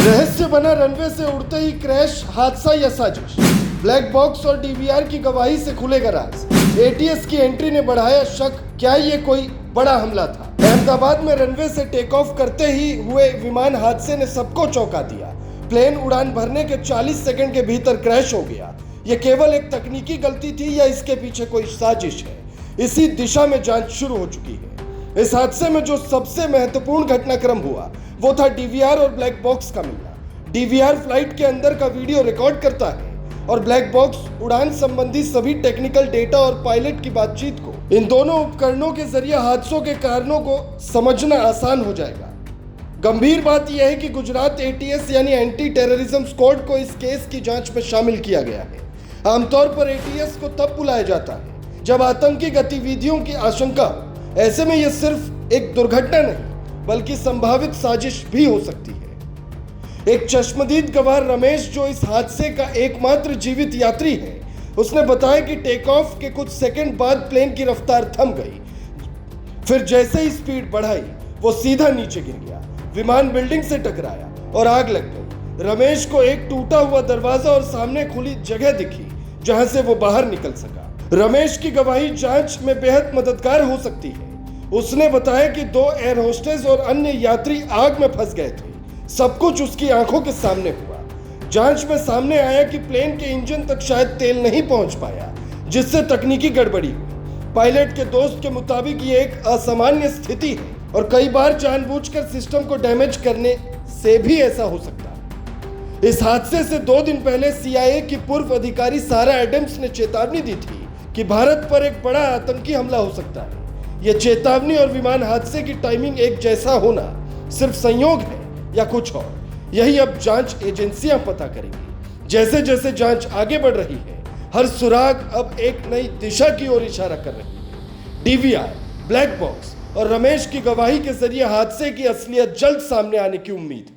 रहस्य बना रनवे से उड़ते ही क्रैश, हादसा या साजिश। ब्लैक बॉक्स और डीवीआर की गवाही से खुलेगा राज। एटीएस की एंट्री ने बढ़ाया शक, क्या ये कोई बड़ा हमला था? अहमदाबाद में रनवे से टेक ऑफ करते ही हुए विमान हादसे ने सबको चौंका दिया। प्लेन उड़ान भरने के 40 सेकंड के भीतर क्रैश हो गया। यह केवल एक तकनीकी गलती थी या इसके पीछे कोई साजिश है? इसी दिशा में जांच शुरू हो चुकी है। इस हादसे में जो सबसे महत्वपूर्ण घटनाक्रम हुआ वो था डीवीआर और ब्लैक बॉक्स का मिलना। डीवीआर फ्लाइट के अंदर का वीडियो रिकॉर्ड करता है और ब्लैक बॉक्स उड़ान संबंधी सभी टेक्निकल डेटा और पायलट की बातचीत को। इन दोनों उपकरणों के जरिए हादसों के कारणों को समझना आसान हो जाएगा। गंभीर बात यह है कि गुजरात एटीएस यानी एंटी टेररिज्म स्क्वाड को इस केस की जांच में शामिल किया गया है। आमतौर पर एटीएस को तब बुलाया जाता है जब आतंकी गतिविधियों की आशंका हो। ऐसे में यह सिर्फ एक दुर्घटना नहीं बल्कि संभावित साजिश भी हो सकती है। एक चश्मदीद गवाह रमेश, जो इस हादसे का एकमात्र जीवित यात्री है, उसने बताया कि टेक ऑफ के कुछ सेकंड बाद प्लेन की रफ्तार थम गई। फिर जैसे ही स्पीड बढ़ाई वो सीधा नीचे गिर गया। विमान बिल्डिंग से टकराया और आग लग गई। रमेश को एक टूटा हुआ दरवाजा और सामने खुली जगह दिखी जहां से वो बाहर निकल सका। रमेश की गवाही जांच में बेहद मददगार हो सकती है। उसने बताया कि 2 एयर होस्टेस और अन्य यात्री आग में फंस गए थे। सब कुछ उसकी आंखों के सामने हुआ। जांच में सामने आया कि प्लेन के इंजन तक शायद तेल नहीं पहुंच पाया, जिससे तकनीकी गड़बड़ी हुई। पायलट के दोस्त के मुताबिक ये एक असामान्य स्थिति है और कई बार जानबूझकर सिस्टम को डैमेज करने से भी ऐसा हो सकता है। इस हादसे से 2 दिन पहले सीआईए की पूर्व अधिकारी सारा एडम्स ने चेतावनी दी थी कि भारत पर एक बड़ा आतंकी हमला हो सकता है। यह चेतावनी और विमान हादसे की टाइमिंग एक जैसा होना सिर्फ संयोग है या कुछ और, यही अब जांच एजेंसियां पता करेंगी। जैसे जैसे जांच आगे बढ़ रही है, हर सुराग अब एक नई दिशा की ओर इशारा कर रही है। डीवीआर, ब्लैक बॉक्स और रमेश की गवाही के जरिए हादसे की असलियत जल्द सामने आने की उम्मीद।